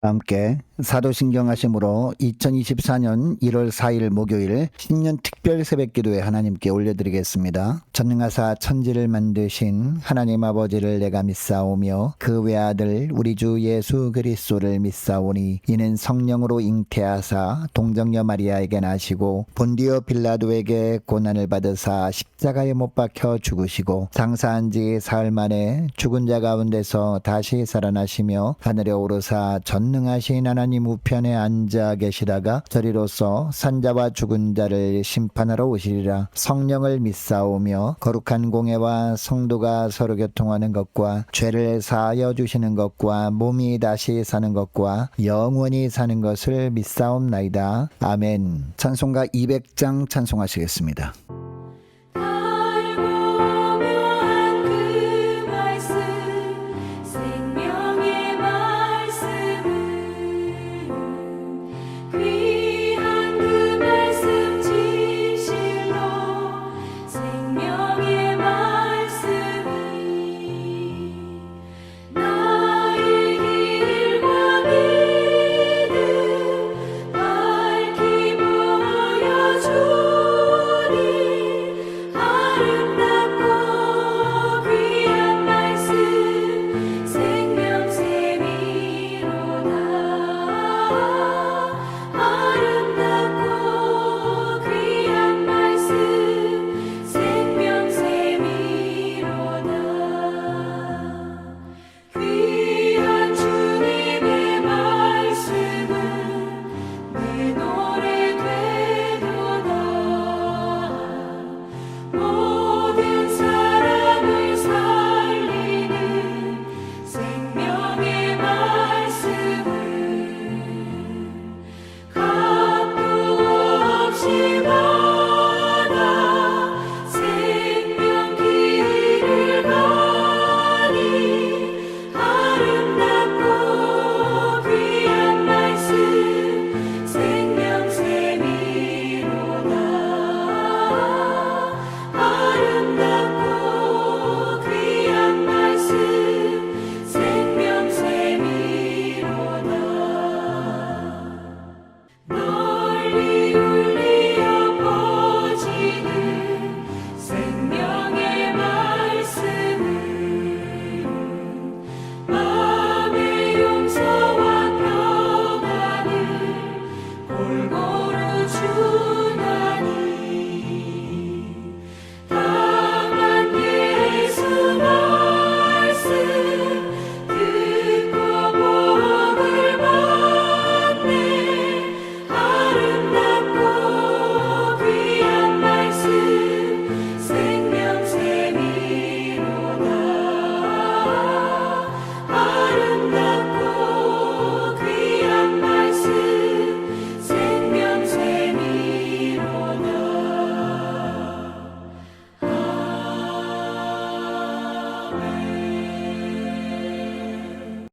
함께 사도신경 하심으로 2024년 1월 4일 목요일 신년 특별 새벽기도에 하나님께 올려드리겠습니다. 전능하사 천지를 만드신 하나님 아버지를 내가 믿사오며 그 외아들 우리 주 예수 그리스도를 믿사오니 이는 성령으로 잉태하사 동정녀 마리아에게 나시고 본디오 빌라도에게 고난을 받으사 십자가에 못 박혀 죽으시고 장사한 지 사흘 만에 죽은 자 가운데서 다시 살아나시며 하늘에 오르사 전능하신 하나님 우편에 앉아 계시다가 저리로서 산자와 죽은 자를 심판하러 오시리라. 성령을 믿사오며 거룩한 공예와 성도가 서로 교통하는 것과 죄를 사하여 주시는 것과 몸이 다시 사는 것과 영원히 사는 것을 믿사옵나이다. 아멘. 찬송가 200장 찬송하시겠습니다.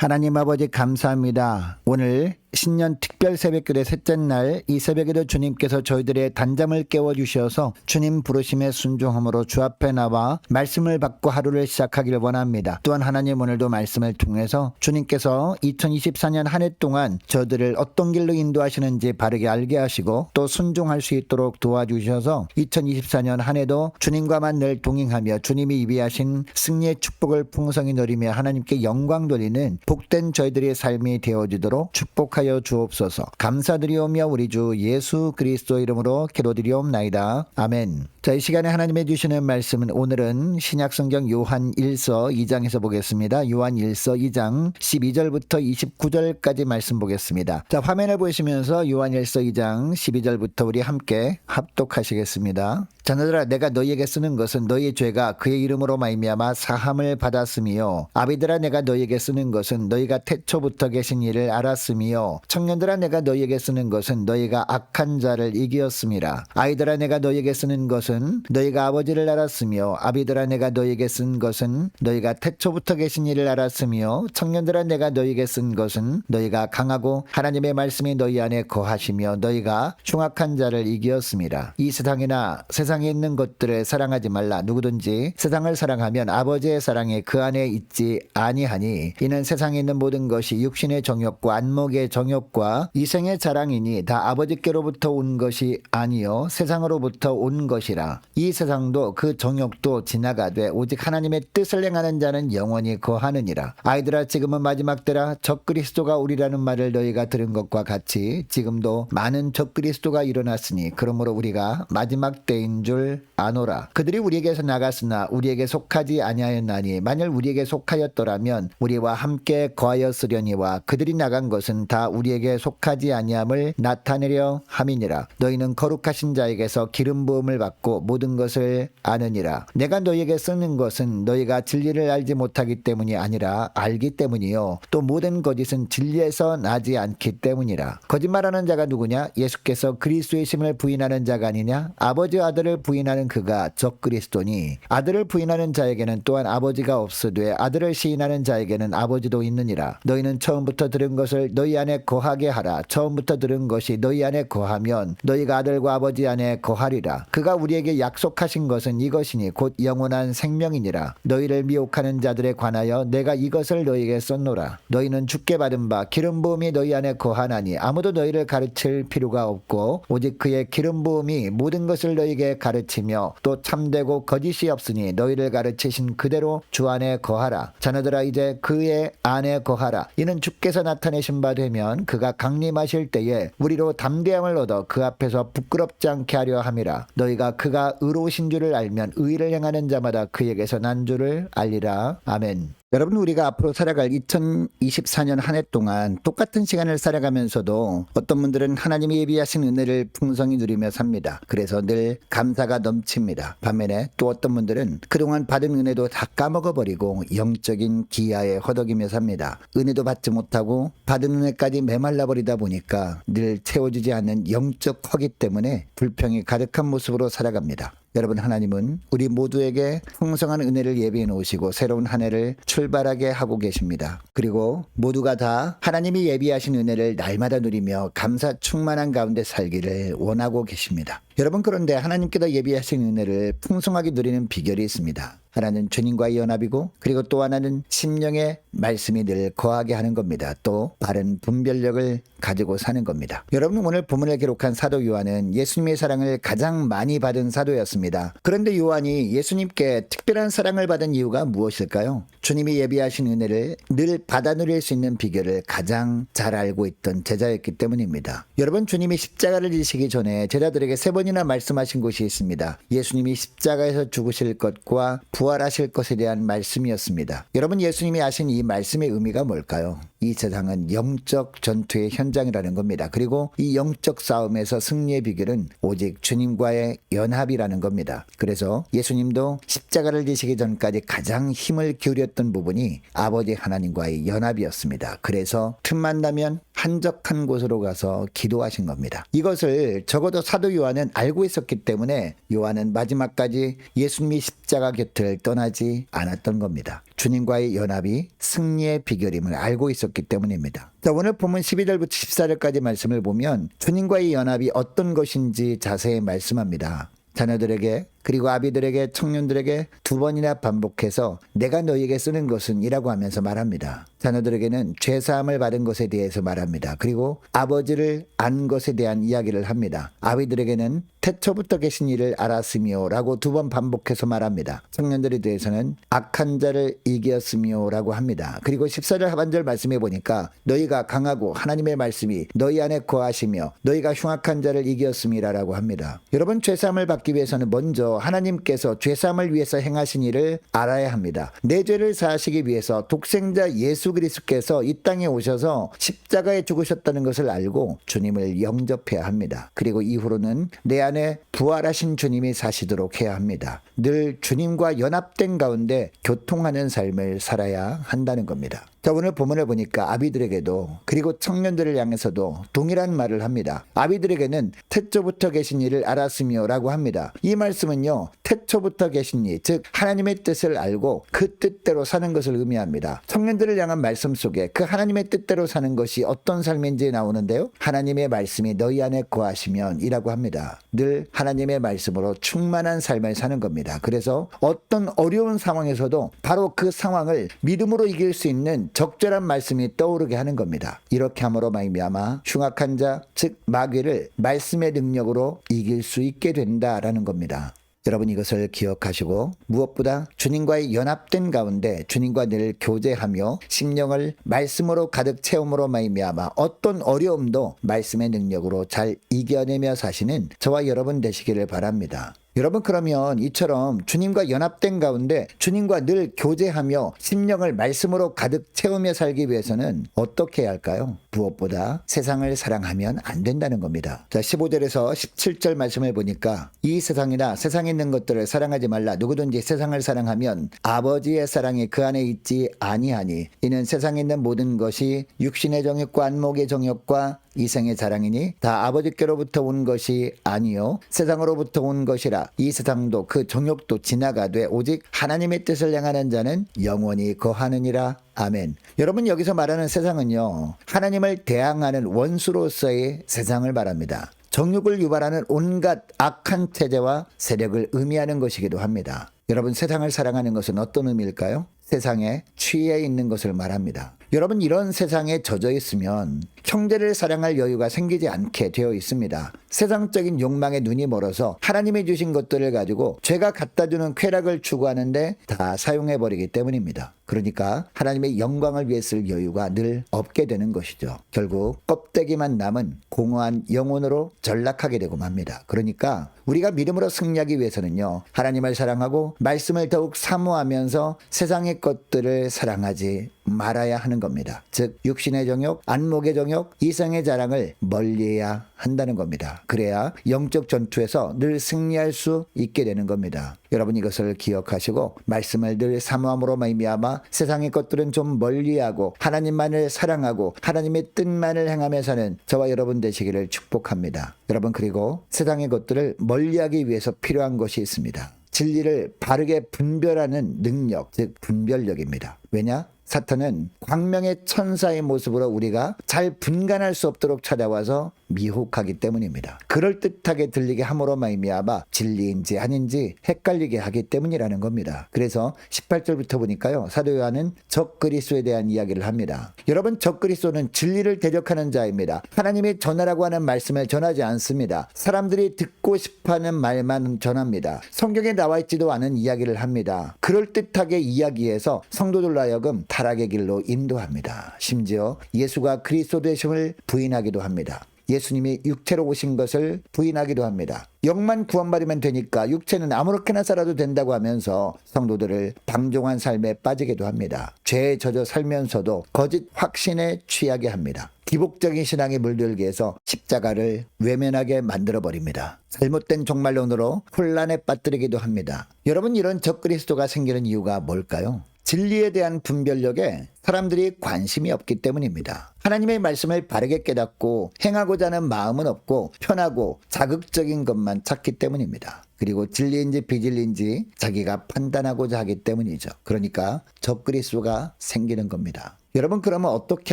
하나님 아버지 감사합니다. 오늘 신년 특별 새벽기도의 셋째 날 이 새벽에도 주님께서 저희들의 단잠을 깨워주셔서 주님 부르심에 순종함으로 주 앞에 나와 말씀을 받고 하루를 시작하기를 원합니다. 또한 하나님 오늘도 말씀을 통해서 주님께서 2024년 한 해 동안 저희들을 어떤 길로 인도하시는지 바르게 알게 하시고 또 순종할 수 있도록 도와주셔서 2024년 한 해도 주님과만 늘 동행하며 주님이 예비하신 승리의 축복을 풍성히 누리며 하나님께 영광 돌리는 복된 저희들의 삶이 되어지도록 축복하여 주옵소서. 감사드리오며 우리 주 예수 그리스도 이름으로 기도드리옵나이다. 아멘. 자, 이 시간에 하나님의 주시는 말씀은 오늘은 신약성경 요한 1서 2장에서 보겠습니다. 요한 1서 2장 12절부터 29절까지 말씀 보겠습니다. 자, 화면을 보시면서 요한 1서 2장 12절부터 우리 함께 합독하시겠습니다. 자녀들아, 내가 너희에게 쓰는 것은 너희의 죄가 그의 이름으로 말미암아 사함을 받았으며, 아비들아, 내가 너희에게 쓰는 것은 너희가 태초부터 계신 이를 알았으며, 청년들아, 내가 너희에게 쓰는 것은 너희가 악한 자를 이기었음이라. 아이들아, 내가 너희에게 쓰는 것은 너희가 아버지를 알았으며, 아비들아, 내가 너희에게 쓴 것은 너희가 태초부터 계신 이를 알았으며, 청년들아, 내가 너희에게 쓴 것은 너희가 강하고 하나님의 말씀이 너희 안에 거하시며 너희가 흉악한 자를 이기었음이라. 이 세상이나 세상 세상에 있는 것들을 사랑하지 말라. 누구든지 세상을 사랑하면 아버지의 사랑이 그 안에 있지 아니하니 이는 세상에 있는 모든 것이 육신의 정욕과 안목의 정욕과 이생의 자랑이니 다 아버지께로부터 온 것이 아니요 세상으로부터 온 것이라. 이 세상도 그 정욕도 지나가되 오직 하나님의 뜻을 행하는 자는 영원히 거하느니라. 아이들아 지금은 마지막 때라. 적그리스도가 우리라는 말을 너희가 들은 것과 같이 지금도 많은 적그리스도가 일어났으니 그러므로 우리가 마지막 때인 줄 아노라. 그들이 우리에게서 나갔으나 우리에게 속하지 아니하였나니 만일 우리에게 속하였더라면 우리와 함께 거하였으려니와 그들이 나간 것은 다 우리에게 속하지 아니함을 나타내려 함이니라. 너희는 거룩하신 자에게서 기름 부음을 받고 모든 것을 아느니라. 내가 너희에게 쓰는 것은 너희가 진리를 알지 못하기 때문이 아니라 알기 때문이요 또 모든 거짓은 진리에서 나지 않기 때문이라. 거짓말하는 자가 누구냐? 예수께서 그리스도의 심을 부인하는 자가 아니냐? 아버지 아들을 부인하는 그가 적그리스도니 아들을 부인하는 자에게는 또한 아버지가 없으되 아들을 시인하는 자에게는 아버지도 있느니라. 너희는 처음부터 들은 것을 너희 안에 거하게 하라. 처음부터 들은 것이 너희 안에 거하면 너희가 아들과 아버지 안에 거하리라. 그가 우리에게 약속하신 것은 이것이니 곧 영원한 생명이니라. 너희를 미혹하는 자들에 관하여 내가 이것을 너희에게 썼노라. 너희는 주께 받은 바 기름 부음이 너희 안에 거하나니 아무도 너희를 가르칠 필요가 없고 오직 그의 기름 부음이 모든 것을 너희에게 가르치며 또 참되고 거짓이 없으니 너희를 가르치신 그대로 주 안에 거하라. 자녀들아 이제 그의 안에 거하라. 이는 주께서 나타내신 바 되면 그가 강림하실 때에 우리로 담대함을 얻어 그 앞에서 부끄럽지 않게 하려 함이라. 너희가 그가 의로우신 줄을 알면 의를 행하는 자마다 그에게서 난 줄을 알리라. 아멘. 여러분 우리가 앞으로 살아갈 2024년 한 해 동안 똑같은 시간을 살아가면서도 어떤 분들은 하나님이 예비하신 은혜를 풍성히 누리며 삽니다. 그래서 늘 감사가 넘칩니다. 반면에 또 어떤 분들은 그동안 받은 은혜도 다 까먹어버리고 영적인 기아에 허덕이며 삽니다. 은혜도 받지 못하고 받은 은혜까지 메말라버리다 보니까 늘 채워지지 않는 영적 허기 때문에 불평이 가득한 모습으로 살아갑니다. 여러분 하나님은 우리 모두에게 풍성한 은혜를 예비해 놓으시고 새로운 한 해를 출발하게 하고 계십니다. 그리고 모두가 다 하나님이 예비하신 은혜를 날마다 누리며 감사 충만한 가운데 살기를 원하고 계십니다. 여러분 그런데 하나님께서 예비하신 은혜를 풍성하게 누리는 비결이 있습니다. 하나는 주님과의 연합이고 그리고 또 하나는 심령의 말씀이 늘 거하게 하는 겁니다. 또 바른 분별력을 가지고 사는 겁니다. 여러분 오늘 본문을 기록한 사도 요한은 예수님의 사랑을 가장 많이 받은 사도였습니다. 그런데 요한이 예수님께 특별한 사랑을 받은 이유가 무엇일까요? 주님이 예비하신 은혜를 늘 받아 누릴 수 있는 비결을 가장 잘 알고 있던 제자였기 때문입니다. 여러분 주님이 십자가를 지시기 전에 제자들에게 3번이나 말씀하신 것이 있습니다. 예수님이 십자가에서 죽으실 것과 부활하실 것에 대한 말씀이었습니다. 여러분 예수님이 하신 이 말씀의 의미가 뭘까요? 이 세상은 영적 전투의 현장이라는 겁니다. 그리고 이 영적 싸움에서 승리의 비결은 오직 주님과의 연합이라는 겁니다. 그래서 예수님도 십자가를 지시기 전까지 가장 힘을 기울였던 부분이 아버지 하나님과의 연합이었습니다. 그래서 틈만 나면 한적한 곳으로 가서 기도하신 겁니다. 이것을 적어도 사도 요한은 알고 있었기 때문에 요한은 마지막까지 예수님이 십자가 곁을 떠나지 않았던 겁니다. 주님과의 연합이 승리의 비결임을 알고 있었기 때문입니다. 자, 오늘 본문 12절부터 14절까지 말씀을 보면 주님과의 연합이 어떤 것인지 자세히 말씀합니다. 자녀들에게 그리고 아비들에게 청년들에게 2번이나 반복해서 내가 너희에게 쓰는 것은 이라고 하면서 말합니다. 자녀들에게는 죄사함을 받은 것에 대해서 말합니다. 그리고 아버지를 안 것에 대한 이야기를 합니다. 아비들에게는 태초부터 계신 이를 알았으며 라고 2번 반복해서 말합니다. 청년들에 대해서는 악한 자를 이겼으며 라고 합니다. 그리고 14절 하반절 말씀해 보니까 너희가 강하고 하나님의 말씀이 너희 안에 거하시며 너희가 흉악한 자를 이겼음이라 라고 합니다. 여러분 죄사함을 받기 위해서는 먼저 하나님께서 죄사함을 위해서 행하신 일을 알아야 합니다. 내 죄를 사하시기 위해서 독생자 예수 그리스도께서 이 땅에 오셔서 십자가에 죽으셨다는 것을 알고 주님을 영접해야 합니다. 그리고 이후로는 내 안에 부활하신 주님이 사시도록 해야 합니다. 늘 주님과 연합된 가운데 교통하는 삶을 살아야 한다는 겁니다. 자, 오늘 본문을 보니까 아비들에게도 그리고 청년들을 향해서도 동일한 말을 합니다. 아비들에게는 태초부터 계신 이를 알았으며 라고 합니다. 이 말씀은요, 태초부터 계신 이, 즉 하나님의 뜻을 알고 그 뜻대로 사는 것을 의미합니다. 청년들을 향한 말씀 속에 그 하나님의 뜻대로 사는 것이 어떤 삶인지 나오는데요, 하나님의 말씀이 너희 안에 거하시면 이라고 합니다. 늘 하나님의 말씀으로 충만한 삶을 사는 겁니다. 그래서 어떤 어려운 상황에서도 바로 그 상황을 믿음으로 이길 수 있는 적절한 말씀이 떠오르게 하는 겁니다. 이렇게 함으로 말미암아 흉악한 자, 즉 마귀를 말씀의 능력으로 이길 수 있게 된다라는 겁니다. 여러분, 이것을 기억하시고 무엇보다 주님과의 연합된 가운데 주님과 늘 교제하며 심령을 말씀으로 가득 채움으로 말미암아 어떤 어려움도 말씀의 능력으로 잘 이겨내며 사시는 저와 여러분 되시기를 바랍니다. 여러분, 그러면 이처럼 주님과 연합된 가운데 주님과 늘 교제하며 심령을 말씀으로 가득 채우며 살기 위해서는 어떻게 해야 할까요? 무엇보다 세상을 사랑하면 안 된다는 겁니다. 자, 15절에서 17절 말씀을 보니까 이 세상이나 세상에 있는 것들을 사랑하지 말라. 누구든지 세상을 사랑하면 아버지의 사랑이 그 안에 있지 아니하니 이는 세상에 있는 모든 것이 육신의 정욕과 안목의 정욕과 이생의 자랑이니 다 아버지께로부터 온 것이 아니요 세상으로부터 온 것이라. 이 세상도 그 정욕도 지나가되 오직 하나님의 뜻을 향하는 자는 영원히 거하느니라. 아멘. 여러분, 여기서 말하는 세상은요, 하나님을 대항하는 원수로서의 세상을 말합니다. 정욕을 유발하는 온갖 악한 체제와 세력을 의미하는 것이기도 합니다. 여러분, 세상을 사랑하는 것은 어떤 의미일까요? 세상에 취해 있는 것을 말합니다. 여러분, 이런 세상에 젖어 있으면 형제를 사랑할 여유가 생기지 않게 되어 있습니다. 세상적인 욕망에 눈이 멀어서 하나님이 주신 것들을 가지고 죄가 갖다주는 쾌락을 추구하는데 다 사용해버리기 때문입니다. 그러니까 하나님의 영광을 위해 쓸 여유가 늘 없게 되는 것이죠. 결국 껍데기만 남은 공허한 영혼으로 전락하게 되고 맙니다. 그러니까 우리가 믿음으로 승리하기 위해서는요, 하나님을 사랑하고 말씀을 더욱 사모하면서 세상의 것들을 사랑하지 말아야 하는 겁니다. 즉 육신의 정욕, 안목의 정욕, 이생의 자랑을 멀리해야 한다는 겁니다. 그래야 영적 전투에서 늘 승리할 수 있게 되는 겁니다. 여러분, 이것을 기억하시고 말씀을 늘 사모함으로 말미암아 세상의 것들은 좀 멀리하고 하나님만을 사랑하고 하나님의 뜻만을 행하며 사는 저와 여러분 되시기를 축복합니다. 여러분, 그리고 세상의 것들을 멀리하기 위해서 필요한 것이 있습니다. 진리를 바르게 분별하는 능력, 즉 분별력입니다. 왜냐? 사탄은 광명의 천사의 모습으로 우리가 잘 분간할 수 없도록 찾아와서 미혹하기 때문입니다. 그럴듯하게 들리게 함으로 말미암아 진리인지 아닌지 헷갈리게 하기 때문이라는 겁니다. 그래서 18절부터 보니까요, 사도 요한은 적그리스도에 대한 이야기를 합니다. 여러분, 적그리스도는 진리를 대적하는 자입니다. 하나님이 전하라고 하는 말씀을 전하지 않습니다. 사람들이 듣고 싶어하는 말만 전합니다. 성경에 나와 있지도 않은 이야기를 합니다. 그럴듯하게 이야기해서 성도들로 하여금 타락의 길로 인도합니다. 심지어 예수가 그리스도 되심을 부인하기도 합니다. 예수님이 육체로 오신 것을 부인하기도 합니다. 영만 구원받으면 되니까 육체는 아무렇게나 살아도 된다고 하면서 성도들을 방종한 삶에 빠지기도 합니다. 죄에 젖어 살면서도 거짓 확신에 취하게 합니다. 기복적인 신앙에 물들게 해서 십자가를 외면하게 만들어버립니다. 잘못된 종말론으로 혼란에 빠뜨리기도 합니다. 여러분, 이런 적그리스도가 생기는 이유가 뭘까요? 진리에 대한 분별력에 사람들이 관심이 없기 때문입니다. 하나님의 말씀을 바르게 깨닫고 행하고자 하는 마음은 없고 편하고 자극적인 것만 찾기 때문입니다. 그리고 진리인지 비진리인지 자기가 판단하고자 하기 때문이죠. 그러니까 적그리스도가 생기는 겁니다. 여러분, 그러면 어떻게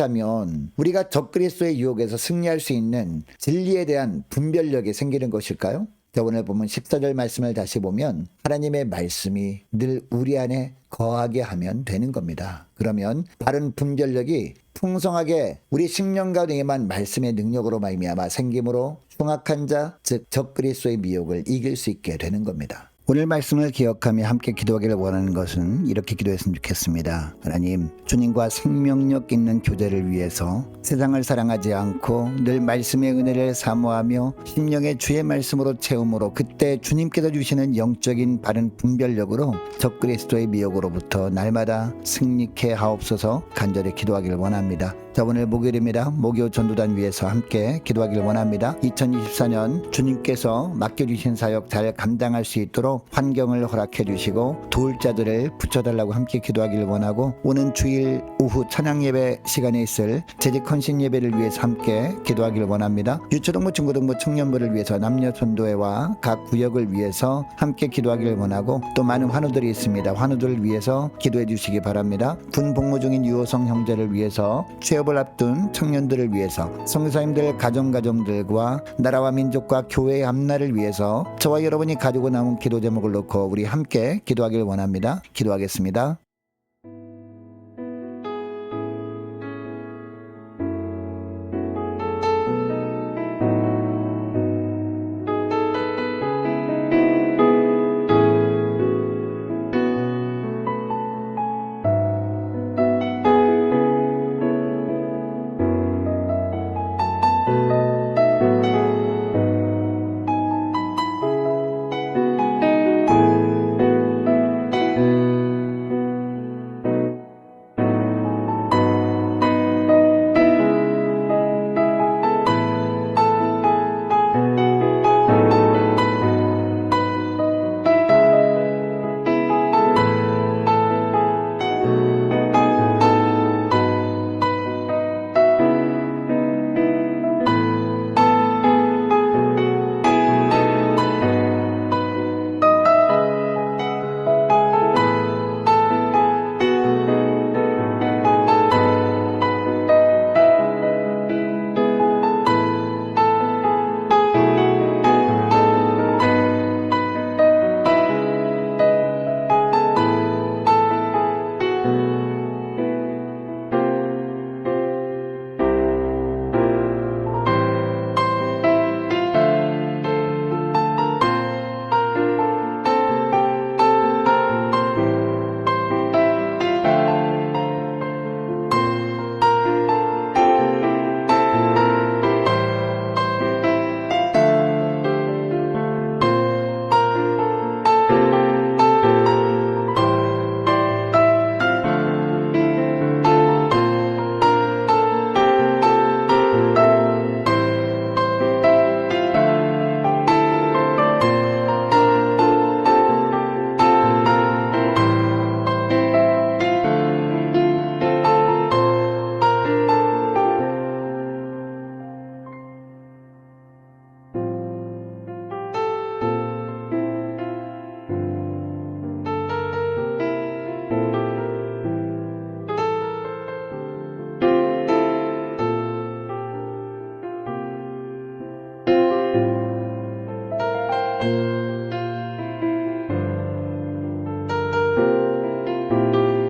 하면 우리가 적그리스도의 유혹에서 승리할 수 있는 진리에 대한 분별력이 생기는 것일까요? 오늘 보면 14절 말씀을 다시 보면 하나님의 말씀이 늘 우리 안에 거하게 하면 되는 겁니다. 그러면 바른 분별력이 풍성하게 우리 심령 가운데 임한 말씀의 능력으로 말미암아 생김으로 흉악한 자, 즉 적그리스도의 미혹을 이길 수 있게 되는 겁니다. 오늘 말씀을 기억하며 함께 기도하기를 원하는 것은 이렇게 기도했으면 좋겠습니다. 하나님, 주님과 생명력 있는 교제를 위해서 세상을 사랑하지 않고 늘 말씀의 은혜를 사모하며 심령의 주의 말씀으로 채움으로 그때 주님께서 주시는 영적인 바른 분별력으로 적그리스도의 미혹으로부터 날마다 승리케 하옵소서. 간절히 기도하기를 원합니다. 자, 오늘 목요일입니다. 목요 전도단 위해서 함께 기도하기를 원합니다. 2024년 주님께서 맡겨주신 사역 잘 감당할 수 있도록 환경을 허락해 주시고 도울 자들을 붙여달라고 함께 기도하기를 원하고, 오는 주일 오후 찬양 예배 시간에 있을 재직 헌신 예배를 위해서 함께 기도하기를 원합니다. 유초등부, 중고등부, 청년부를 위해서 남녀 전도회와 각 구역을 위해서 함께 기도하기를 원하고, 또 많은 환우들이 있습니다. 환우들을 위해서 기도해 주시기 바랍니다. 군 복무 중인 유호성 형제를 위해서, 취업을 앞둔 청년들을 위해서, 선교사님들 가정들과 나라와 민족과 교회의 앞날을 위해서 저와 여러분이 가지고 나온 기도 제목을 놓고 우리 함께 기도하기를 원합니다. 기도하겠습니다.